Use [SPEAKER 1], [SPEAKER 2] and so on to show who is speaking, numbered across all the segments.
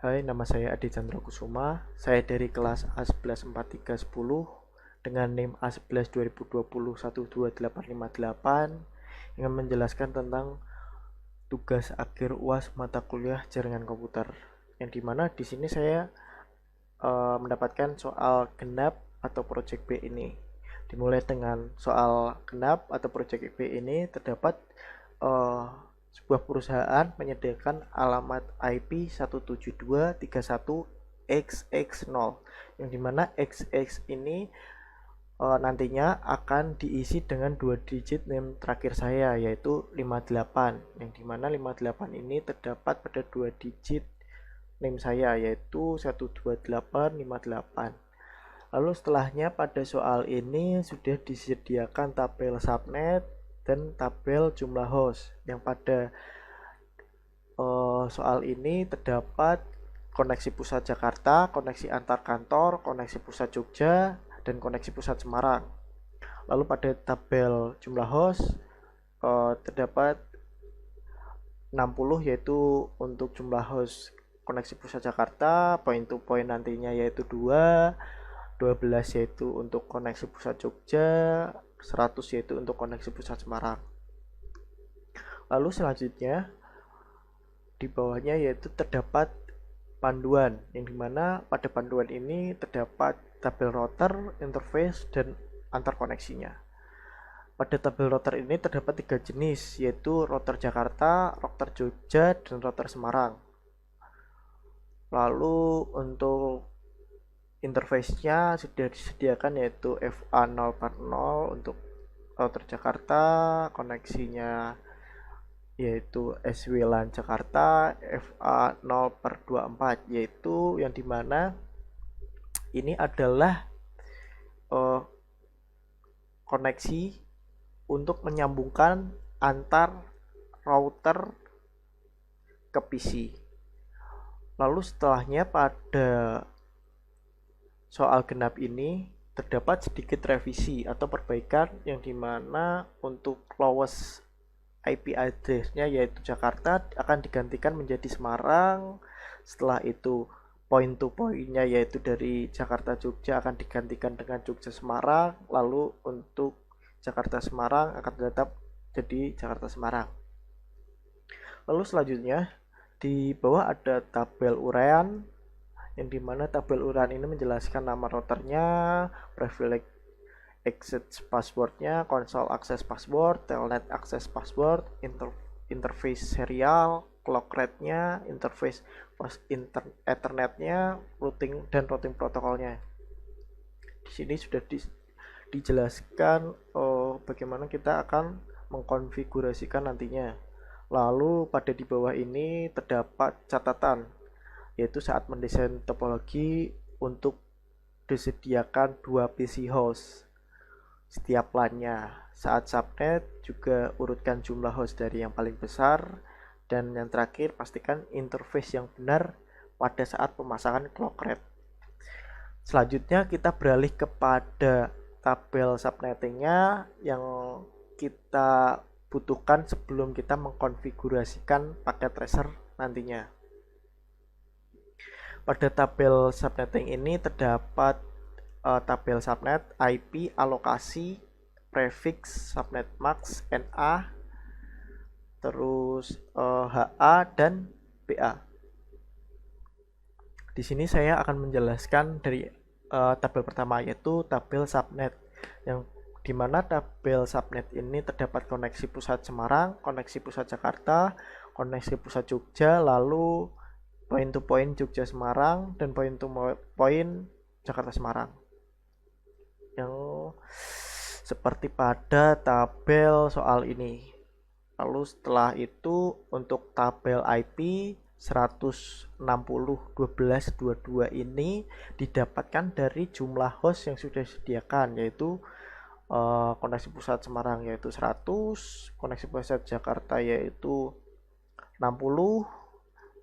[SPEAKER 1] Hai, nama saya Adi Chandra Kusuma. Saya dari kelas A114310 dengan NIM A11 2020 12858 ingin menjelaskan tentang tugas akhir UAS mata kuliah jaringan komputer. Yang dimana di sini saya mendapatkan soal genap atau project B ini. Dimulai dengan soal genap atau project B ini terdapat uh, sebuah perusahaan menyediakan alamat IP 172.31.xx0 yang dimana XX ini nantinya akan diisi dengan 2 digit NIM terakhir saya yaitu 58, yang dimana 58 ini terdapat pada 2 digit NIM saya yaitu 12858. Lalu setelahnya pada soal ini sudah disediakan tabel subnet dan tabel jumlah host, yang pada soal ini terdapat koneksi pusat Jakarta, koneksi antar kantor, koneksi pusat Jogja, dan koneksi pusat Semarang. Lalu pada tabel jumlah host terdapat 60 yaitu untuk jumlah host koneksi pusat Jakarta, point to point nantinya yaitu 2, 12 yaitu untuk koneksi pusat Jogja, 100 yaitu untuk koneksi pusat Semarang. Lalu selanjutnya di bawahnya yaitu terdapat panduan, yang dimana pada panduan ini terdapat tabel router, interface, dan antar koneksinya. Pada tabel router ini terdapat 3 jenis, yaitu router Jakarta, router Jogja, dan router Semarang. Lalu untuk interface-nya sudah disediakan yaitu FA0/0 untuk router Jakarta, koneksinya yaitu SWLAN Jakarta FA0/24, yaitu yang dimana ini adalah koneksi untuk menyambungkan antar router ke PC. Lalu setelahnya pada soal genap ini terdapat sedikit revisi atau perbaikan, yang dimana untuk lowest IP address-nya yaitu Jakarta akan digantikan menjadi Semarang. Setelah itu point to point-nya yaitu dari Jakarta Jogja akan digantikan dengan Jogja Semarang. Lalu untuk Jakarta Semarang akan tetap jadi Jakarta Semarang. Lalu selanjutnya di bawah ada tabel uraian, yang dimana tabel uraian ini menjelaskan nama routernya, privilege access passwordnya, konsol akses password, telnet akses password, interface serial, clock rate-nya, interface ethernetnya, routing dan routing protokolnya. Di sini sudah dijelaskan bagaimana kita akan mengkonfigurasikan nantinya. Lalu pada di bawah ini terdapat catatan, yaitu saat mendesain topologi untuk disediakan 2 PC host setiap LAN-nya. Saat subnet juga urutkan jumlah host dari yang paling besar, dan yang terakhir pastikan interface yang benar pada saat pemasangan clock rate. Selanjutnya kita beralih kepada tabel subnettingnya yang kita butuhkan sebelum kita mengkonfigurasikan paket tracer nantinya. Pada tabel subnetting ini terdapat tabel subnet, IP, alokasi, prefix, subnet max, NA, terus HA dan BA. Di sini saya akan menjelaskan dari tabel pertama yaitu tabel subnet, yang dimana tabel subnet ini terdapat koneksi pusat Semarang, koneksi pusat Jakarta, koneksi pusat Jogja, lalu point to point Jogja Semarang, dan point to point Jakarta Semarang, yang seperti pada tabel soal ini. Lalu setelah itu untuk tabel IP 160.12.22 ini didapatkan dari jumlah host yang sudah disediakan, yaitu koneksi pusat Semarang yaitu 100, koneksi pusat Jakarta yaitu 60,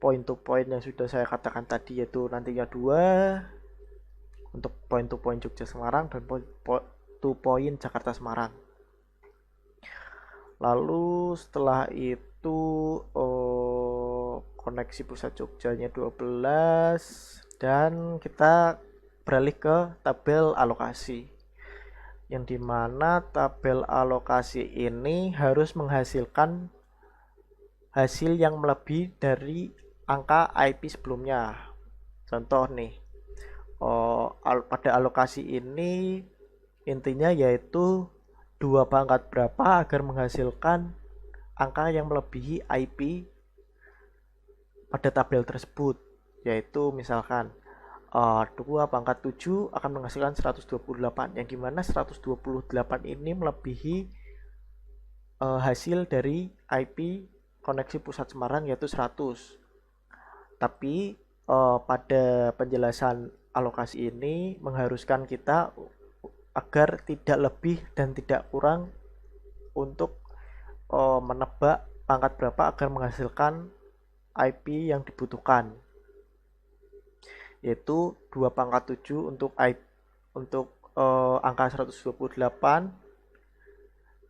[SPEAKER 1] point to point yang sudah saya katakan tadi yaitu nantinya 2 untuk point to point Jogja Semarang, dan point to point Jakarta Semarang. Lalu setelah itu koneksi pusat Jogjanya 12, dan kita beralih ke tabel alokasi, yang dimana tabel alokasi ini harus menghasilkan hasil yang melebihi dari angka IP sebelumnya. Contoh nih, pada alokasi ini intinya yaitu 2 pangkat berapa agar menghasilkan angka yang melebihi IP pada tabel tersebut, yaitu misalkan 2 pangkat 7 akan menghasilkan 128, yang dimana 128 ini melebihi hasil dari IP koneksi pusat Semarang yaitu 100. Tapi pada penjelasan alokasi ini mengharuskan kita agar tidak lebih dan tidak kurang untuk menebak pangkat berapa agar menghasilkan IP yang dibutuhkan, yaitu 2 pangkat 7 untuk angka 128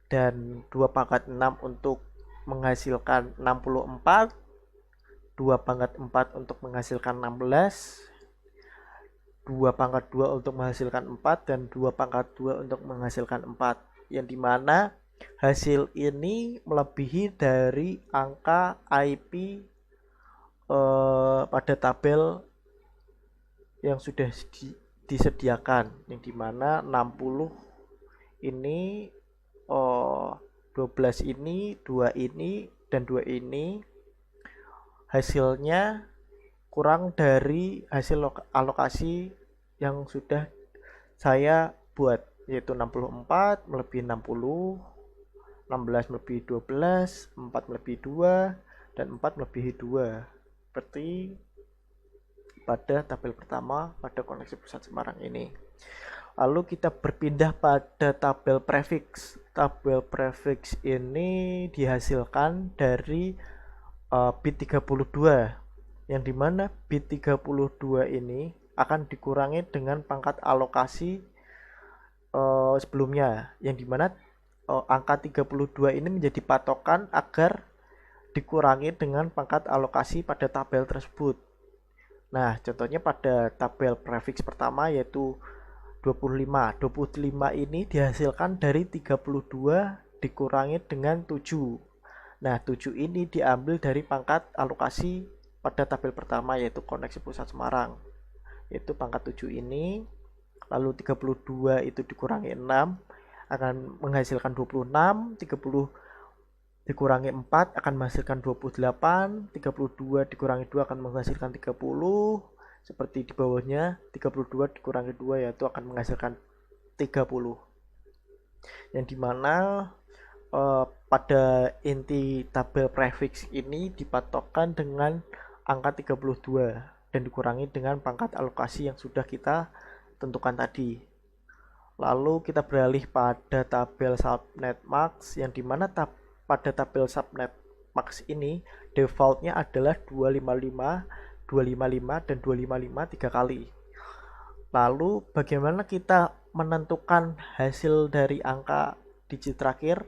[SPEAKER 1] dan 2 pangkat 6 untuk menghasilkan 64, 2 pangkat 4 untuk menghasilkan 16, 2 pangkat 2 untuk menghasilkan 4, dan 2 pangkat 2 untuk menghasilkan 4, yang dimana hasil ini melebihi dari angka IP pada tabel yang sudah disediakan, yang dimana 60 ini, 12 ini, 2 ini, dan 2 ini hasilnya kurang dari hasil alokasi yang sudah saya buat, yaitu 64 melebihi 60, 16 melebihi 12, 4 melebihi 2, dan 4 melebihi 2, seperti pada tabel pertama pada koneksi pusat Semarang ini. Lalu kita berpindah pada tabel prefix. Tabel prefix ini dihasilkan dari bit 32, yang dimana bit 32 ini akan dikurangi dengan pangkat alokasi sebelumnya, yang dimana angka 32 ini menjadi patokan agar dikurangi dengan pangkat alokasi pada tabel tersebut. Nah, contohnya pada tabel prefix pertama yaitu 25. 25 ini dihasilkan dari 32 dikurangi dengan 7. Nah, 7 ini diambil dari pangkat alokasi pada tabel pertama yaitu koneksi pusat Semarang, yaitu pangkat 7 ini. Lalu 32 itu dikurangi 6 akan menghasilkan 26, 30 dikurangi 4 akan menghasilkan 28, 32 dikurangi 2 akan menghasilkan 30, seperti di bawahnya 32 dikurangi 2 yaitu akan menghasilkan 30, yang dimana pada inti tabel prefix ini dipatokkan dengan angka 32 dan dikurangi dengan pangkat alokasi yang sudah kita tentukan tadi. Lalu kita beralih pada tabel subnet max, yang dimana pada tabel subnet max ini defaultnya adalah 255, 255, dan 255 3 kali. Lalu bagaimana kita menentukan hasil dari angka digit terakhir,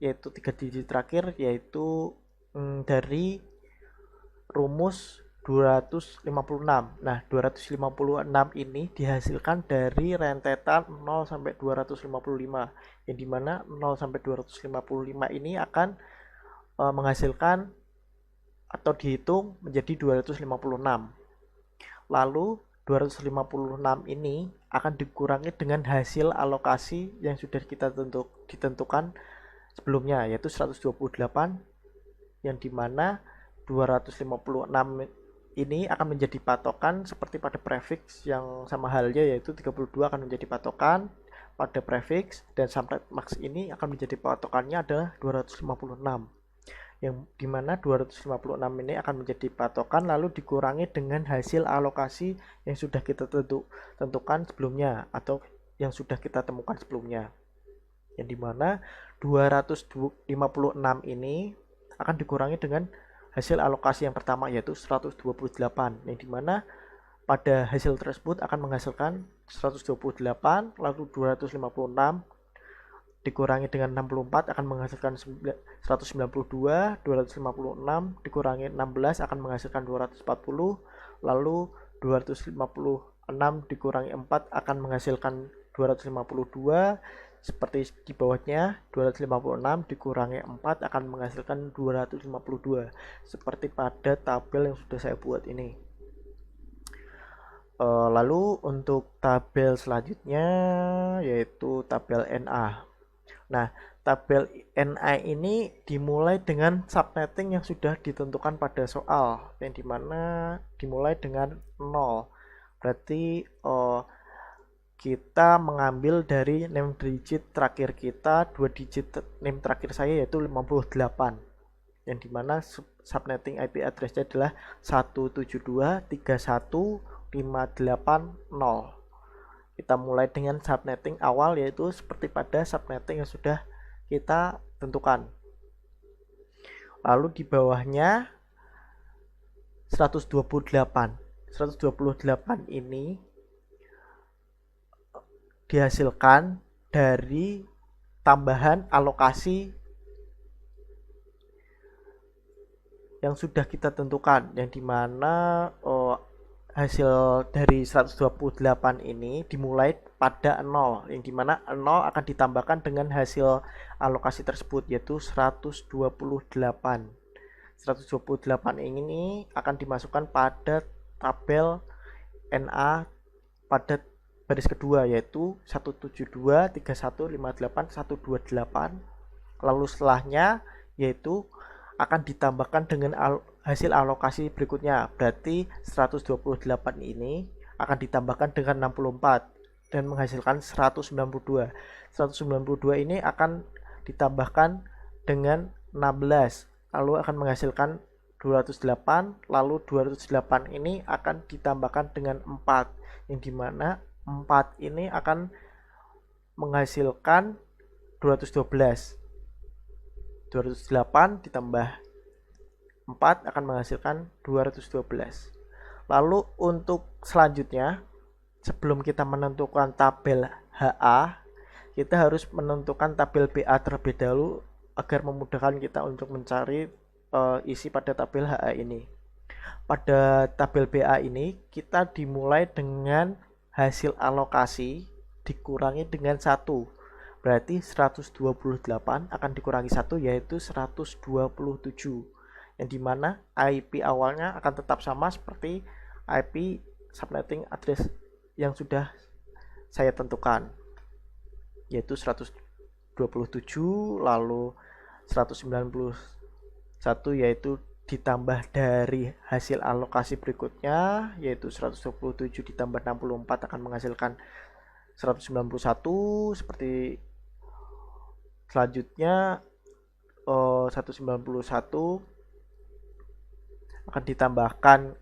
[SPEAKER 1] yaitu 3 digit terakhir, yaitu dari rumus 256. Nah, 256 ini dihasilkan dari rentetan 0 sampai 255, yang dimana 0 sampai 255 ini akan menghasilkan atau dihitung menjadi 256. Lalu 256 ini akan dikurangi dengan hasil alokasi yang sudah kita ditentukan sebelumnya, yaitu 128, yang dimana 256 ini akan menjadi patokan seperti pada prefix yang sama halnya, yaitu 32 akan menjadi patokan pada prefix, dan subnet max ini akan menjadi patokannya adalah 256, yang dimana 256 ini akan menjadi patokan lalu dikurangi dengan hasil alokasi yang sudah kita tentukan sebelumnya atau yang sudah kita temukan sebelumnya, yang dimana 256 ini akan dikurangi dengan hasil alokasi yang pertama yaitu 128, yang dimana pada hasil tersebut akan menghasilkan 128, lalu 256 dikurangi dengan 64 akan menghasilkan 192, 256 dikurangi 16 akan menghasilkan 240, lalu 256 dikurangi 4 akan menghasilkan 252, seperti di bawahnya 256 dikurangi 4 akan menghasilkan 252, seperti pada tabel yang sudah saya buat ini. Lalu untuk tabel selanjutnya yaitu tabel NA. Nah, tabel NA ini dimulai dengan subnetting yang sudah ditentukan pada soal, yang dimana dimulai dengan 0. Berarti kita mengambil dari name digit terakhir kita, 2 digit name terakhir saya yaitu 58, yang dimana subnetting IP address-nya adalah 172.31.580. Kita mulai dengan subnetting awal yaitu seperti pada subnetting yang sudah kita tentukan. Lalu di bawahnya 128. 128 ini dihasilkan dari tambahan alokasi yang sudah kita tentukan, yang dimana hasil dari 128 ini dimulai pada 0, yang dimana 0 akan ditambahkan dengan hasil alokasi tersebut yaitu 128. 128 ini akan dimasukkan pada tabel NA pada baris kedua yaitu 172.31.58.128. Lalu setelahnya yaitu akan ditambahkan dengan hasil alokasi berikutnya. Berarti 128 ini akan ditambahkan dengan 64 dan menghasilkan 192. 192 ini akan ditambahkan dengan 16 lalu akan menghasilkan 208, lalu 208 ini akan ditambahkan dengan 4, yang dimana 4 ini akan menghasilkan 212. 208 ditambah 4 akan menghasilkan 212. Lalu untuk selanjutnya, sebelum kita menentukan tabel HA, kita harus menentukan tabel BA terlebih dahulu agar memudahkan kita untuk mencari isi pada tabel HA ini. Pada tabel BA ini kita dimulai dengan hasil alokasi dikurangi dengan 1. Berarti 128 akan dikurangi 1 yaitu 127, yang dimana IP awalnya akan tetap sama seperti IP subnetting address yang sudah saya tentukan, yaitu 127, lalu 191 yaitu ditambah dari hasil alokasi berikutnya yaitu 127 ditambah 64 akan menghasilkan 191. Seperti selanjutnya 191 akan ditambahkan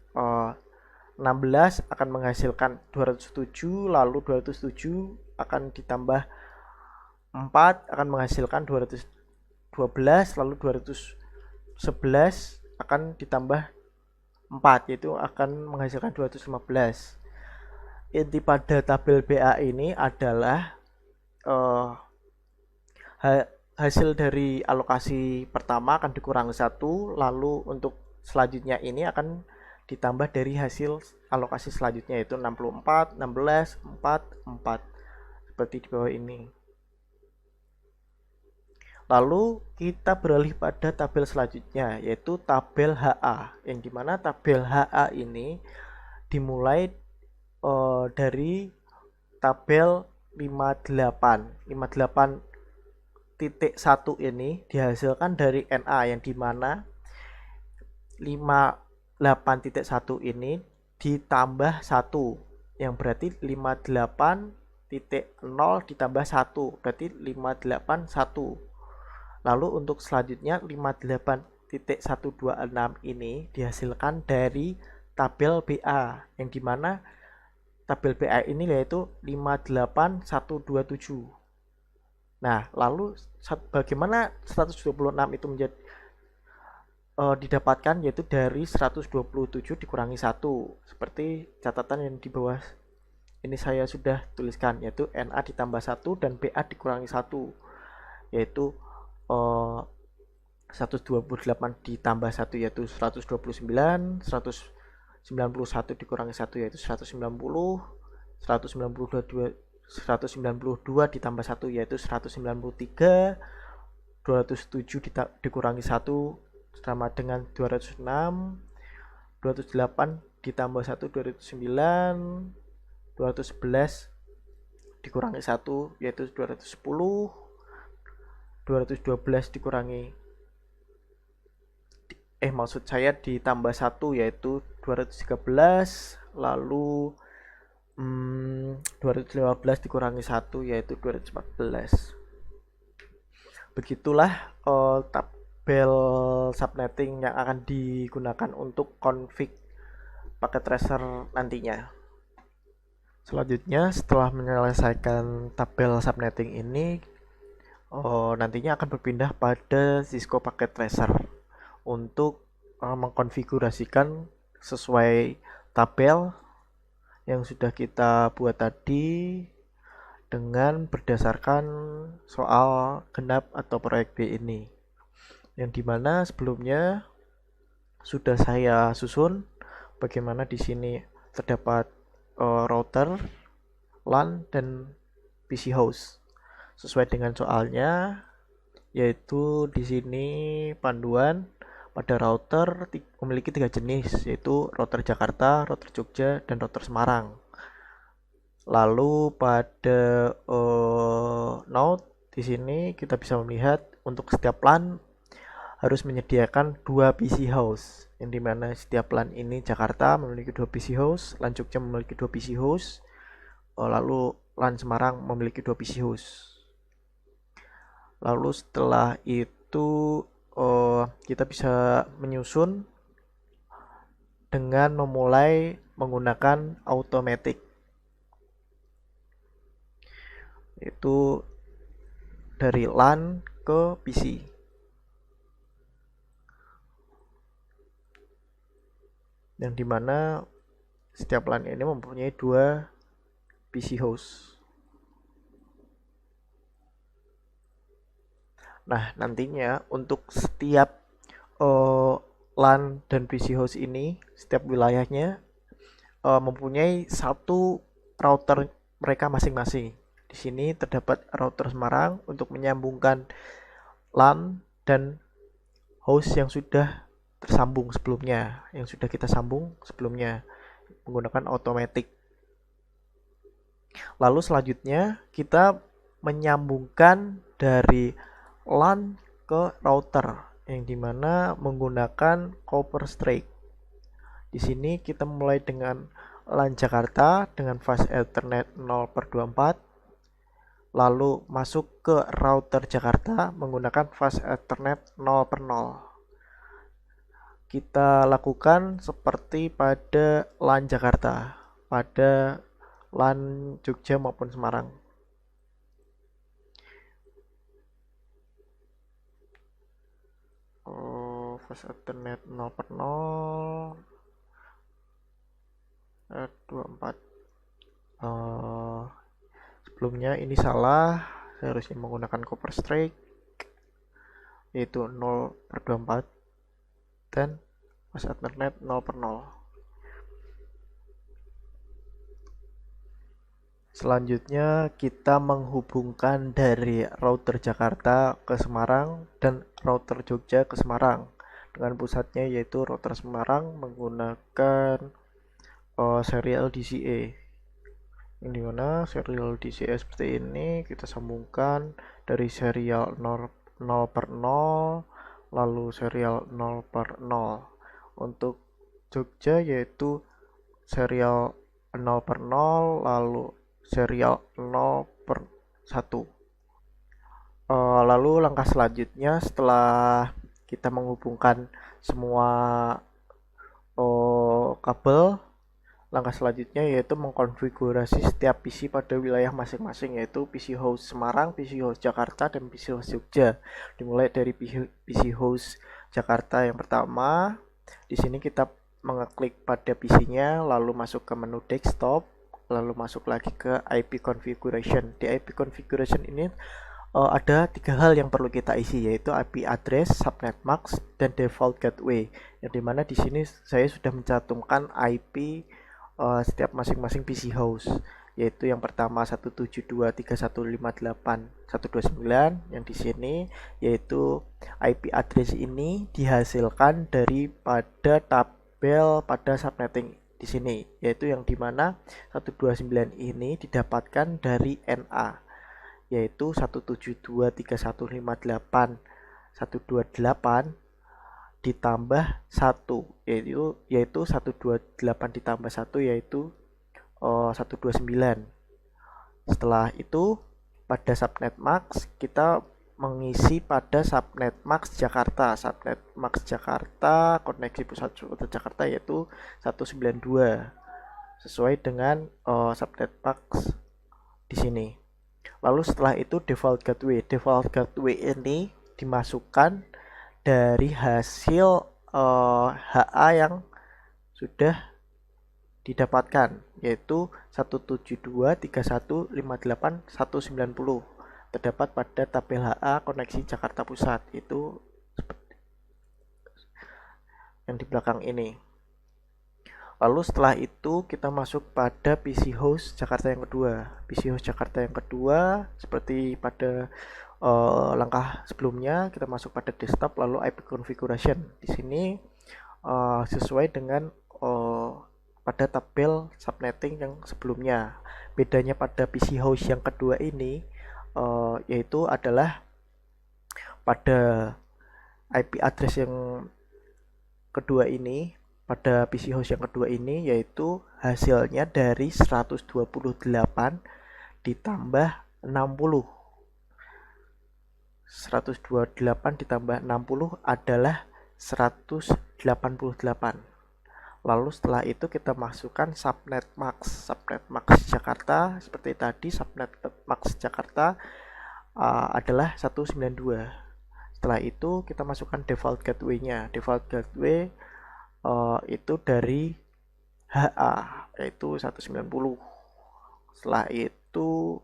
[SPEAKER 1] 16 akan menghasilkan 207, lalu 207 akan ditambah 4 akan menghasilkan 212, lalu 211 akan ditambah 4 yaitu akan menghasilkan 215. Inti pada tabel BA ini adalah hasil dari alokasi pertama akan dikurangi 1, lalu untuk selanjutnya ini akan ditambah dari hasil alokasi selanjutnya yaitu 64, 16, 4, 4 seperti di bawah ini. Lalu kita beralih pada tabel selanjutnya yaitu tabel HA, yang dimana tabel HA ini dimulai dari tabel 58. 58.1 ini dihasilkan dari NA, yang dimana 58.1 ini ditambah 1, yang berarti 58.0 ditambah 1 berarti 581. Lalu untuk selanjutnya 58.126 ini dihasilkan dari tabel BA, yang dimana tabel BA ini yaitu 58127. Nah, lalu bagaimana 126 itu menjadi didapatkan, yaitu dari 127 dikurangi 1, seperti catatan yang di bawah ini saya sudah tuliskan, yaitu NA ditambah 1 dan BA dikurangi 1. yaitu 128 ditambah 1 yaitu 129, 191 dikurangi 1 yaitu 190, 192 ditambah 1 yaitu 193, 207 dikurangi 1 sama dengan 206, 208 ditambah 1 209, 211 dikurangi 1 yaitu 210, 212 dikurangi maksud saya ditambah 1 yaitu 213, lalu 215 dikurangi 1 yaitu 214. Begitulah tabel subnetting yang akan digunakan untuk config paket tracer nantinya. Selanjutnya, setelah menyelesaikan tabel subnetting ini, nantinya akan berpindah pada Cisco Packet Tracer untuk mengkonfigurasikan sesuai tabel yang sudah kita buat tadi dengan berdasarkan soal genap atau proyek B ini, yang dimana sebelumnya sudah saya susun bagaimana di sini terdapat router, LAN, dan PC host sesuai dengan soalnya, yaitu di sini panduan pada router memiliki 3 jenis, yaitu router Jakarta, router Jogja, dan router Semarang. Lalu pada node di sini kita bisa melihat untuk setiap LAN harus menyediakan 2 PC host, yang dimana setiap LAN ini Jakarta memiliki 2 PC host, LAN Jogja memiliki 2 PC host, lalu LAN Semarang memiliki 2 PC host. Lalu setelah itu kita bisa menyusun dengan memulai menggunakan automatic, yaitu dari LAN ke PC. Yang dimana setiap LAN ini mempunyai 2 PC host. Nah, nantinya untuk setiap LAN dan PC host ini, setiap wilayahnya mempunyai satu router mereka masing-masing. Di sini terdapat router Semarang untuk menyambungkan LAN dan host yang sudah tersambung sebelumnya, yang sudah kita sambung sebelumnya menggunakan automatic. Lalu selanjutnya kita menyambungkan dari LAN ke router, yang dimana menggunakan copper straight. Di sini kita mulai dengan LAN Jakarta dengan fast Ethernet 0/24, lalu masuk ke router Jakarta menggunakan fast Ethernet 0/0. Kita lakukan seperti pada LAN Jakarta, pada LAN Jogja maupun Semarang. Fast Ethernet 0/0 24. Sebelumnya ini salah, saya harusnya menggunakan copper straight, yaitu 0/24 dan fast Ethernet 0/0. Selanjutnya kita menghubungkan dari router Jakarta ke Semarang dan router Jogja ke Semarang dengan pusatnya yaitu router Semarang menggunakan serial DCA, yang dimana serial DCA seperti ini kita sambungkan dari serial 0/0, lalu serial 0/0. Untuk Jogja yaitu serial 0/0, lalu serial 0/1. Lalu langkah selanjutnya setelah kita menghubungkan semua kabel, langkah selanjutnya yaitu mengkonfigurasi setiap PC pada wilayah masing-masing, yaitu PC host Semarang, PC host Jakarta, dan PC host Jogja. Dimulai dari PC host Jakarta yang pertama. Di sini kita mengeklik pada PC-nya, lalu masuk ke menu desktop, lalu masuk lagi ke IP configuration. Di IP configuration ini ada 3 hal yang perlu kita isi, yaitu IP address, subnet mask, dan default gateway. Yang dimana di sini saya sudah mencantumkan IP setiap masing-masing PC host, yaitu yang pertama 172.3158.129, yang di sini yaitu IP address ini dihasilkan daripada tabel pada subnetting di sini, yaitu yang dimana 129 ini didapatkan dari NA, yaitu 172.3158.128 ditambah 1, yaitu 128 ditambah 1 yaitu 129. Setelah itu pada subnet max kita mengisi pada subnet max Jakarta. Subnet max Jakarta koneksi pusat Jakarta yaitu 192 sesuai dengan subnet max di sini. Lalu setelah itu default gateway. Default gateway ini dimasukkan dari hasil HA yang sudah didapatkan, yaitu 172.3158.190 terdapat pada tabel HA koneksi Jakarta Pusat, itu yang di belakang ini. Lalu setelah itu kita masuk pada PC host Jakarta yang kedua. PC host Jakarta yang kedua seperti pada langkah sebelumnya, kita masuk pada desktop lalu IP configuration. Di sini sesuai dengan pada tabel subnetting yang sebelumnya. Bedanya pada PC host yang kedua ini yaitu adalah pada IP address yang kedua ini, pada PC host yang kedua ini yaitu hasilnya dari 128 ditambah 60. 128 ditambah 60 adalah 188. Lalu setelah itu kita masukkan subnet max. Subnet max Jakarta seperti tadi, subnet max Jakarta adalah 192. Setelah itu kita masukkan default gateway-nya. Default gateway itu dari HA yaitu 190. Setelah itu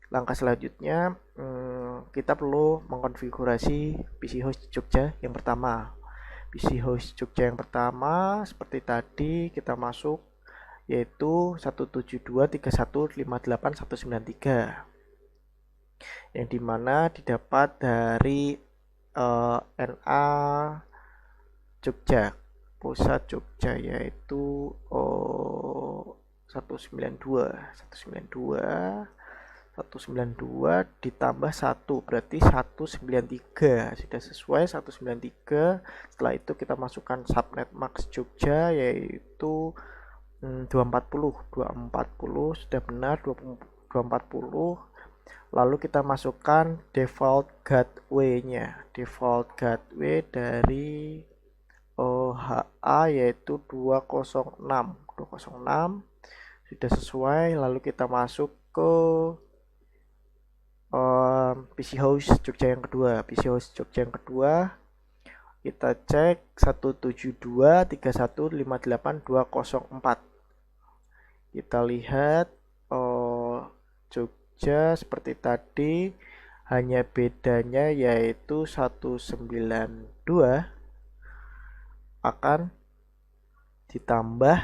[SPEAKER 1] langkah selanjutnya kita perlu mengkonfigurasi PC host Jogja yang pertama. PC host Jogja yang pertama seperti tadi kita masuk yaitu 172.3158.193 yang dimana didapat dari NA Jogja Pusat Jogja yaitu 192 ditambah 1 berarti 193, sudah sesuai 193. Setelah itu kita masukkan subnet max Jogja yaitu 240 sudah benar 240. Lalu kita masukkan default gateway-nya. Default gateway dari HA yaitu 206 sudah sesuai. Lalu kita masuk ke PC host Jogja yang kedua. PC host Jogja yang kedua kita cek 172.3158.204. Kita lihat Jogja seperti tadi, hanya bedanya yaitu 192 akan ditambah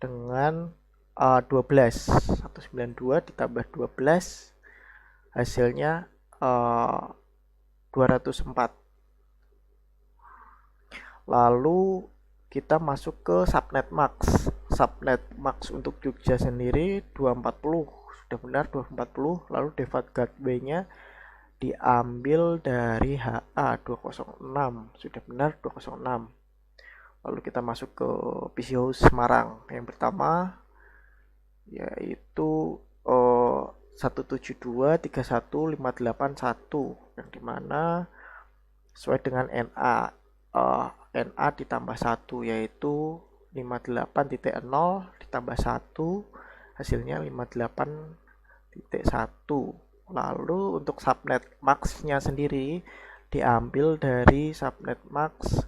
[SPEAKER 1] dengan 12. 192 ditambah 12 hasilnya 204. Lalu kita masuk ke subnet max. Subnet max untuk Jogja sendiri 240, sudah benar 240. Lalu default gateway-nya diambil dari HA 206, sudah benar 206. Lalu kita masuk ke PC host Semarang yang pertama yaitu 172.3158.1 yang dimana sesuai dengan NA NA ditambah 1 yaitu 58.0 ditambah 1 hasilnya 58.1. Lalu untuk subnet max-nya sendiri diambil dari subnet max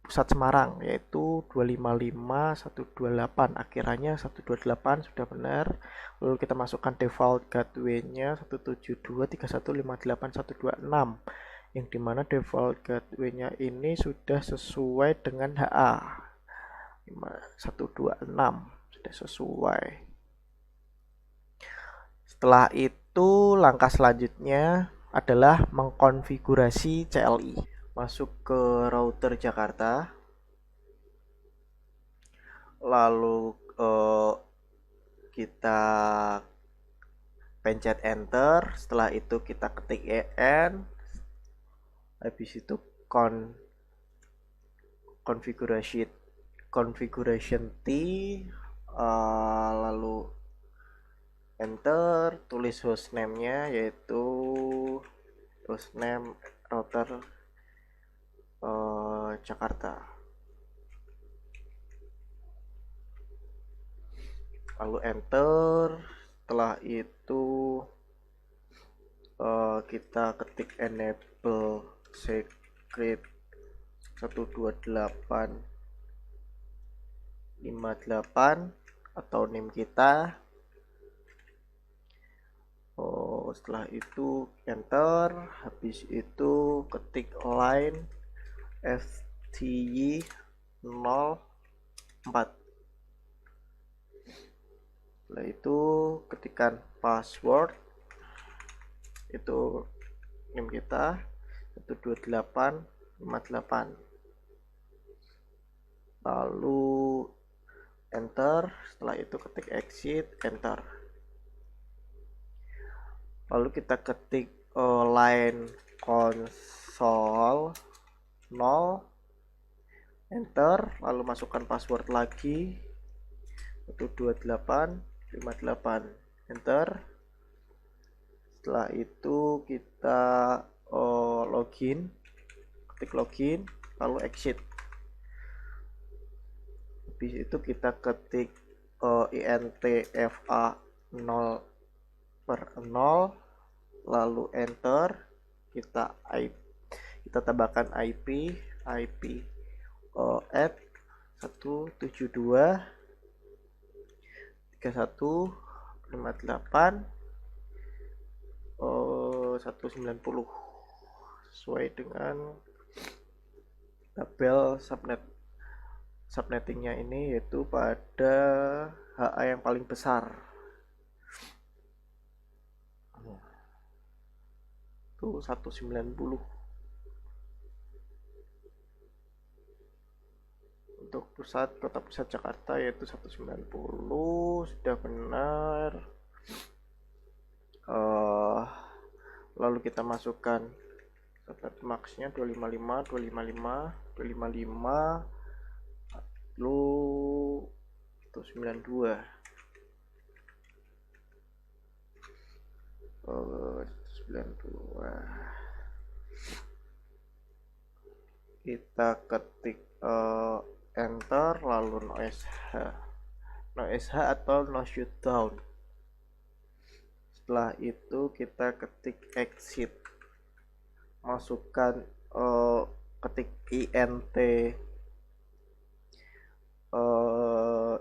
[SPEAKER 1] pusat Semarang, yaitu 255.128, akhirannya 128 sudah benar. Lalu kita masukkan default gateway-nya 172.3158.126, yang dimana default gateway-nya ini sudah sesuai dengan HA 126, sudah sesuai. Setelah itu langkah selanjutnya adalah mengkonfigurasi CLI. Masuk ke router Jakarta, lalu kita pencet enter. Setelah itu kita ketik en, habis itu configuration T, lalu enter, tulis hostname-nya yaitu hostname router Jakarta, lalu enter. Setelah itu kita ketik enable secret 128.58 atau NIM kita. Setelah itu enter, habis itu ketik line FTY 04. Setelah itu ketikkan password, itu NIM kita 128.58, lalu enter. Setelah itu ketik exit, enter. Lalu kita ketik line console 0, enter, lalu masukkan password lagi 128.58, enter. Setelah itu kita login, ketik login, lalu exit. Habis itu kita ketik intfa 0/0, lalu enter. Kita tambahkan IP at 172.3158.190 sesuai dengan tabel subnettingnya ini, yaitu pada HA yang paling besar itu 190. Untuk kota pusat Jakarta yaitu 190 sudah benar. Lalu kita masukkan subnet max-nya 255, lalu 192. 92. Kita ketik enter, lalu no SH atau no shutdown. Setelah itu kita ketik exit, masukkan ketik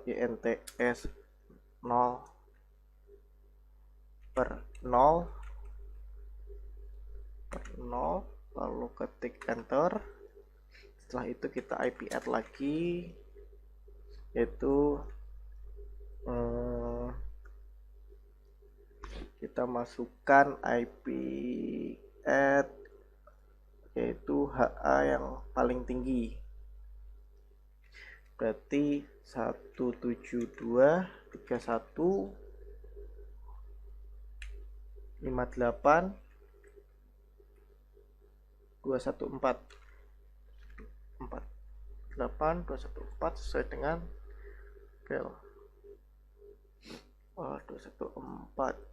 [SPEAKER 1] INTS 0/0, lalu ketik enter. Setelah itu kita IP add lagi, yaitu kita masukkan IP add yaitu HA yang paling tinggi, berarti 172.3158.214 sesuai dengan rel 214.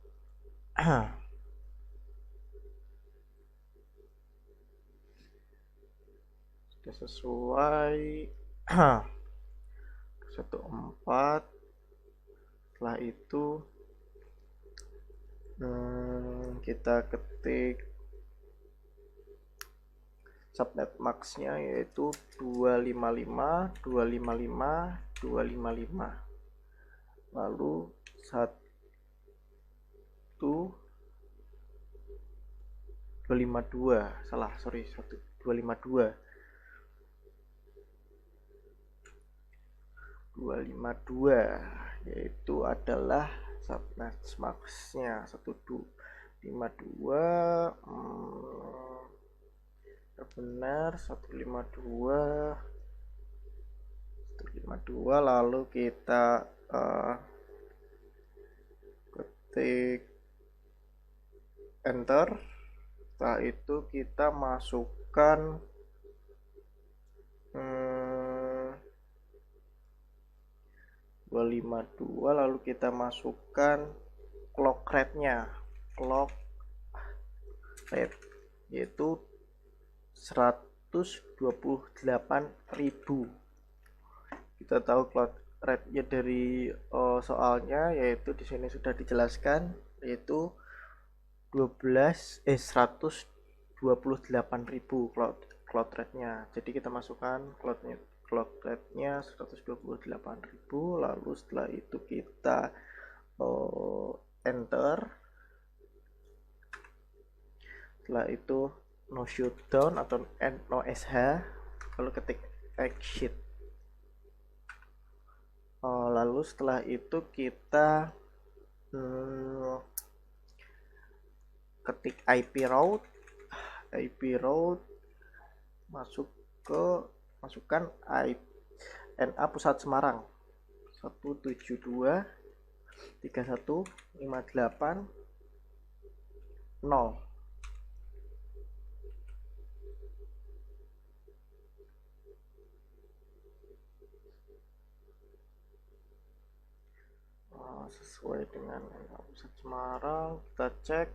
[SPEAKER 1] Sudah sesuai 14. Setelah itu kita ketik subnet max-nya yaitu 255, 255, 255. Lalu 252, salah, sorry, 252. 252 yaitu adalah subnet max-nya 152. Benar, 152, lalu kita ketik enter. Setelah itu kita masukkan 252, lalu kita masukkan clock rate-nya, clock rate yaitu 128.000. Kita tahu clock rate-nya dari soalnya, yaitu di sini sudah dijelaskan, yaitu 128.000 clock rate-nya. Jadi kita masukkan clock rate-nya 128.000, lalu setelah itu kita enter. Setelah itu no shutdown atau no sh, lalu ketik exit. Lalu setelah itu kita ketik IP route, masukkan NA pusat Semarang 172.31.58.0. Sesuai dengan NA pusat Semarang, kita cek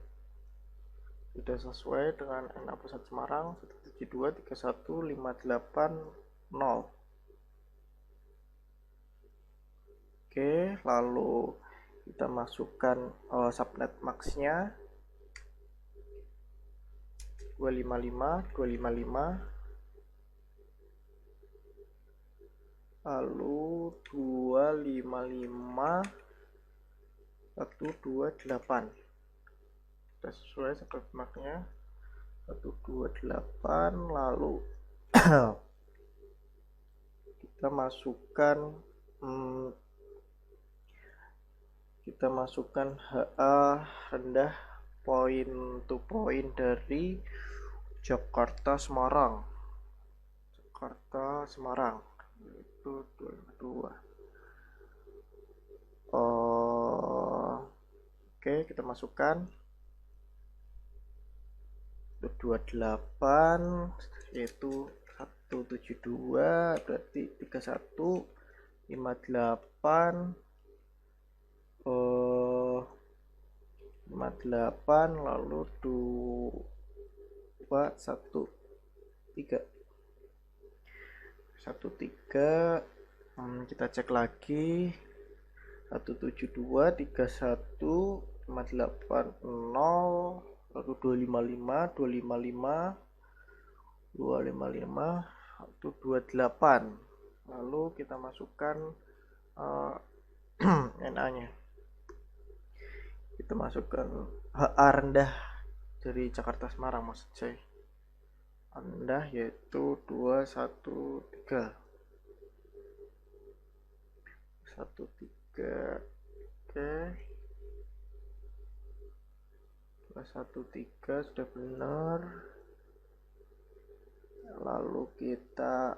[SPEAKER 1] sudah sesuai dengan NA pusat Semarang 172.31.58.0. Oke, lalu kita masukkan subnet max-nya 255, 255, lalu 255 128. Sudah sesuai subnet max-nya 128, lalu kita masukkan HA rendah point to point dari Jakarta Semarang itu 252. Oke, kita masukkan 28 yaitu 172, berarti 3158 58, lalu 213. Kita cek lagi 172.31.580, lalu 255 itu 28, lalu kita masukkan NA-nya. Kita masukkan HA rendah dari Jakarta Semarang, maksud saya rendah, yaitu 213. Oke, 213 sudah benar. Lalu kita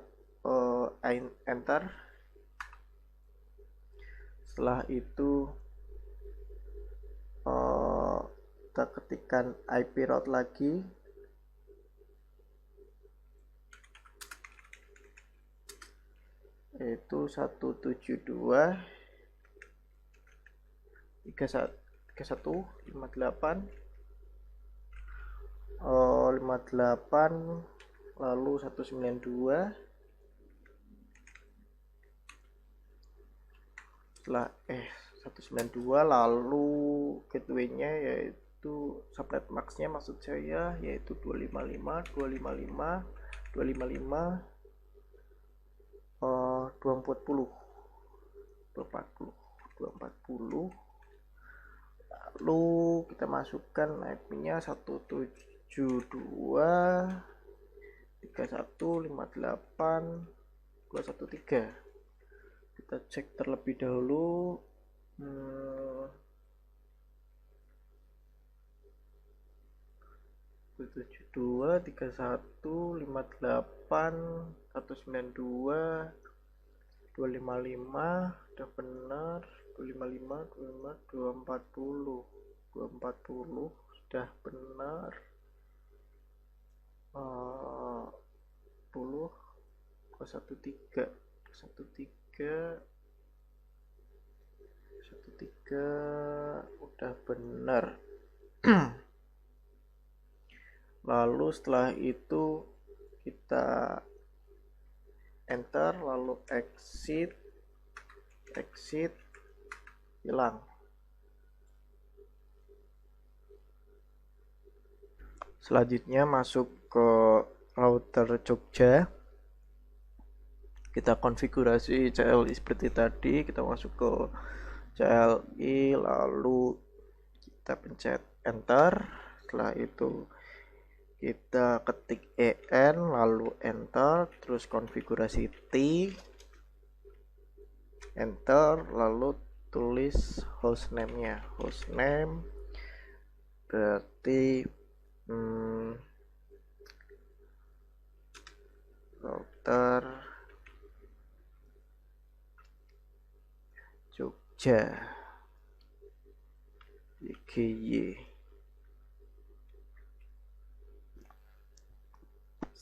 [SPEAKER 1] enter. Setelah itu kita ketikkan IP route lagi, yaitu 172.31.58 58, lalu 192. Setelah 192, lalu gateway-nya yaitu yaitu subnet maxnya maksud saya yaitu 255 255 255 240 240 240. Lalu kita masukkan IP-nya 172 3158 213. Kita cek terlebih dahulu. 72 31 58 192 255 udah benar. 255 240 240 sudah benar. 10 213 udah benar. Lalu setelah itu kita enter, lalu exit hilang. Selanjutnya masuk ke router Jogja, kita konfigurasi CLI seperti tadi. Kita masuk ke CLI, lalu kita pencet enter. Setelah itu kita ketik EN, lalu enter, terus konfigurasi T, enter, lalu tulis hostname-nya. Hostname berarti router Jogja YGY.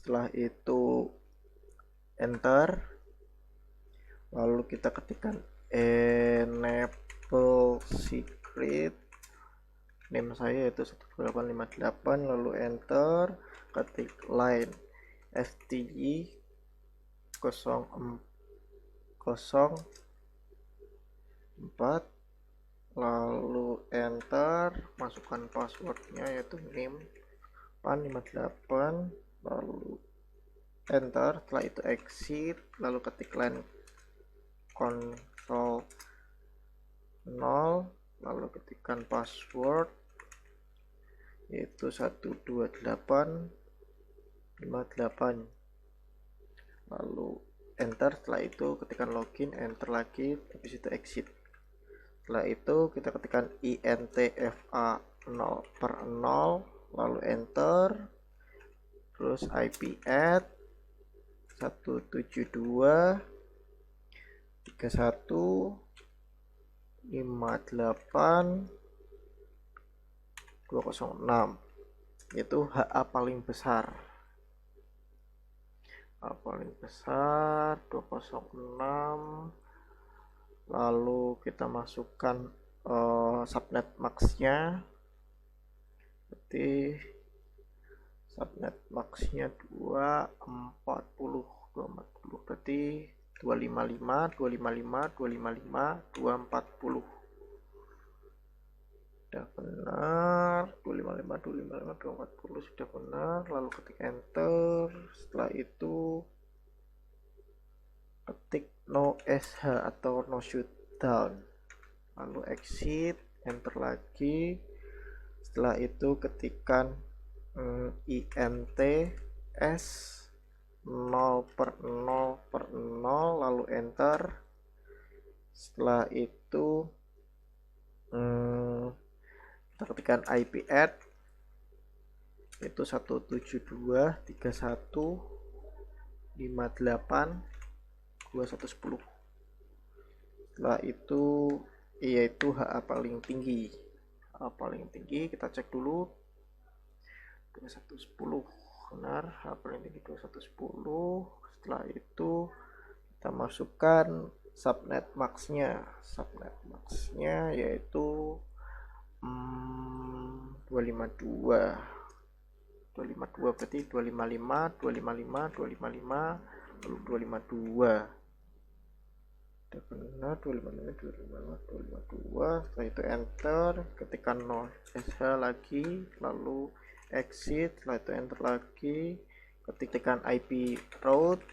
[SPEAKER 1] Setelah itu enter, lalu kita ketikkan enable secret, name saya itu 12858, lalu enter, ketik line STY 004, lalu enter, masukkan passwordnya yaitu name 58, lalu enter. Setelah itu exit, lalu ketik line console 0, lalu ketikkan password yaitu 12858, lalu enter. Setelah itu ketikkan login, enter lagi, habis itu exit. Setelah itu kita ketikkan INTFA 0/0, lalu enter, terus IP add 172 31 58 206, itu HA paling besar. HA paling besar 206. Lalu kita masukkan subnet maxnya, berarti subnet maxnya 240 berarti 255 255 255 240 sudah benar. 255 255 240 sudah benar, lalu ketik enter. Setelah itu ketik no SH atau no shutdown, lalu exit, enter lagi. Setelah itu ketikkan INT S 0/0/0, lalu enter. Setelah itu kita ketikkan IP add itu 172 31 58 2110. Setelah itu yaitu HA paling tinggi. HA paling tinggi kita cek dulu 2110, benar, HA paling tinggi 2110. Setelah itu kita masukkan subnet maxnya. Subnet maxnya yaitu 252 berarti 255 255 255 lalu 252. Udah benar 255 setelah itu enter, ketikkan 0 sh lagi, lalu exit, setelah itu enter lagi, ketikkan IP route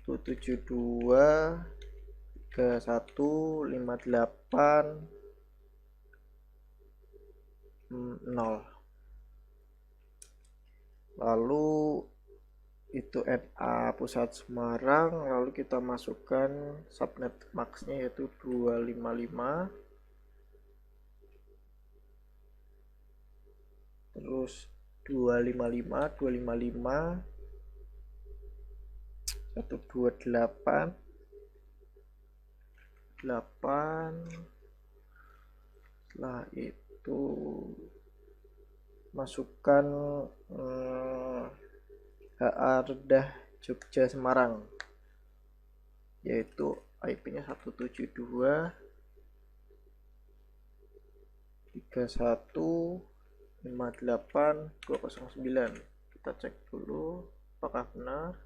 [SPEAKER 1] 172.3158.0, lalu itu NA pusat Semarang, lalu kita masukkan subnet maxnya yaitu 255, terus 255 128 8, setelah itu masukkan HA Rendah Jogja Semarang, yaitu IP-nya 172.31.58.209. Kita cek dulu apakah benar.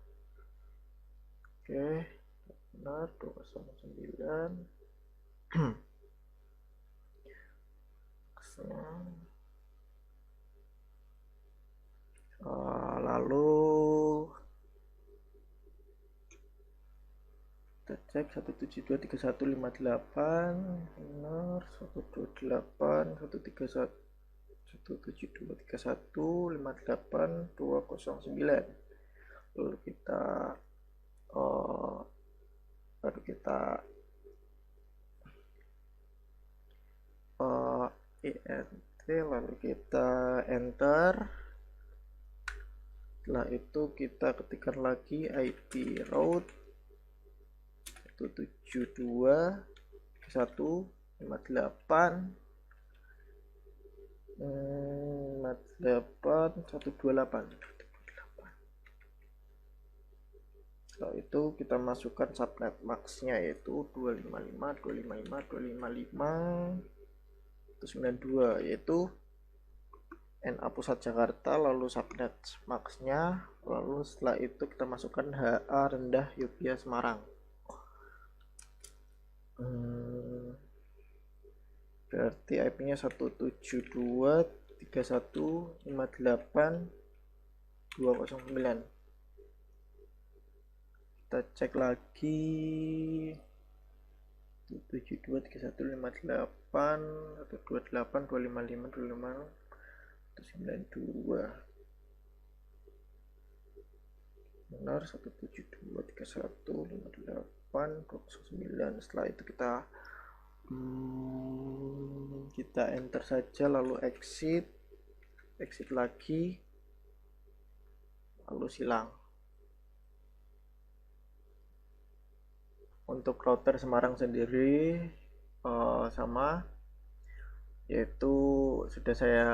[SPEAKER 1] Oke, benar 209. Lalu kita cek 172.31.58 benar, 172.31.58.209. lalu kita ENT, lalu kita enter. Setelah itu kita ketikkan lagi IP route 172.31.58.128. Setelah itu kita masukkan subnet maxnya yaitu 255.255.255.92, yaitu NA pusat Jakarta, lalu subnet maxnya, lalu setelah itu kita masukkan HA rendah Yogya Semarang. Berarti IP-nya 172.31.58.209. Kita cek lagi 172.31.58.128.255.255.92. benar 172.31.58.209. Setelah itu kita enter saja, lalu exit lagi, lalu silang. Untuk router Semarang sendiri sama, yaitu sudah saya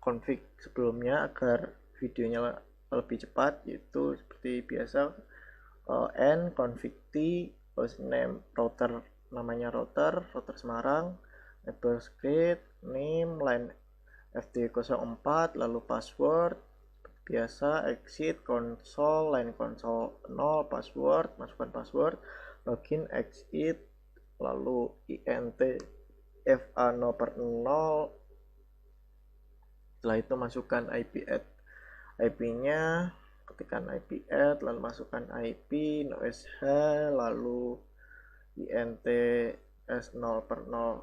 [SPEAKER 1] config sebelumnya agar videonya lebih cepat, yaitu seperti biasa n config t hostname router, namanya router Semarang, network script, name, line FD04, lalu password biasa, exit, console, line console 0, password, masukkan password, login, exit, lalu int fa 0/0. Setelah itu masukkan IP add, IP-nya ketikkan IP add, lalu masukkan IP nosh, lalu int s0/0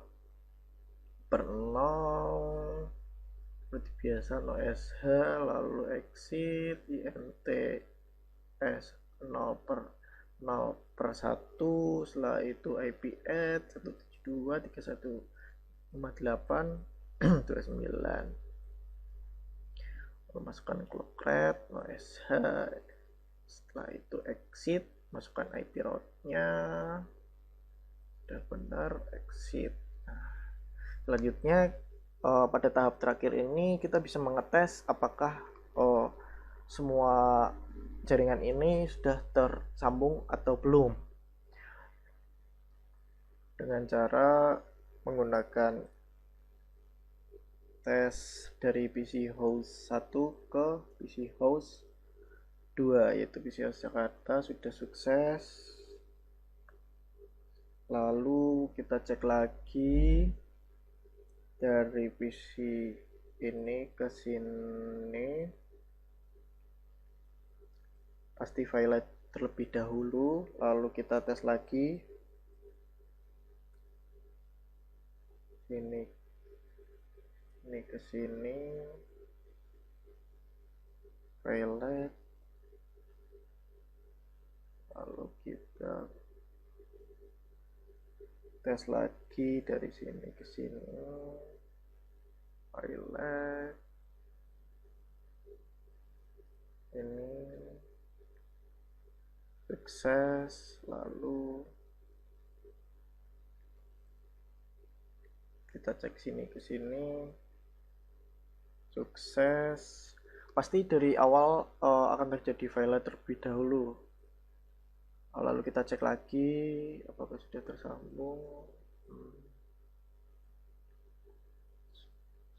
[SPEAKER 1] seperti biasa nosh, lalu exit int s0/0/1, setelah itu IP add 172.31.58.29, lalu masukkan clock rate nosh, setelah itu exit, masukkan IP route-nya, sudah benar, exit. Selanjutnya pada tahap terakhir ini kita bisa mengetes apakah semua jaringan ini sudah tersambung atau belum, dengan cara menggunakan tes dari PC host 1 ke PC host kedua yaitu PCOS Jakarta sudah sukses. Lalu kita cek lagi dari PC ini ke sini, pasti violet terlebih dahulu, lalu kita tes lagi ini ke sini violet, lalu kita tes lagi dari sini ke sini violet, ini sukses. Lalu kita cek sini ke sini sukses. Pasti dari awal akan terjadi violet terlebih dahulu. Lalu kita cek lagi apakah sudah tersambung.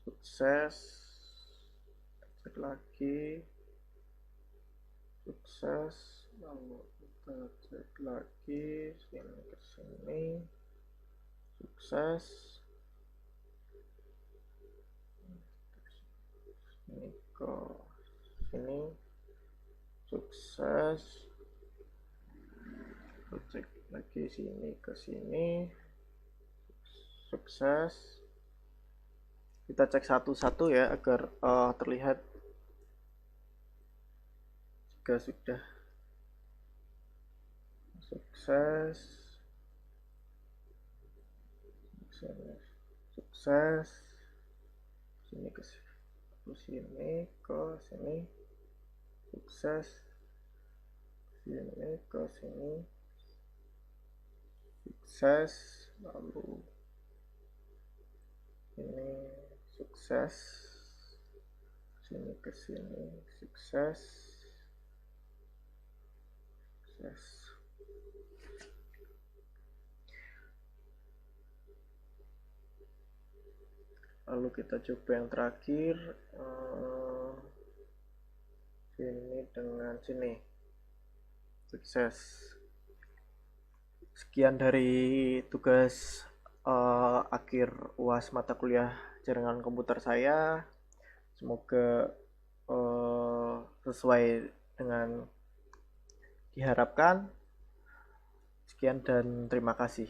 [SPEAKER 1] Sukses. Cek lagi sukses. Lalu kita cek lagi sini ke sini sukses. Ini ke sini sukses. Cek lagi sini ke sini sukses. Kita cek satu-satu ya agar terlihat jika sudah sukses. Sukses sini ke sini ke sini sukses, sini ke sini sukses. Lalu ini sukses, sini ke sini sukses, sukses. Lalu kita coba yang terakhir, sini dengan sini sukses. Sekian dari tugas akhir UAS mata kuliah jaringan komputer saya. Semoga sesuai dengan diharapkan. Sekian dan terima kasih.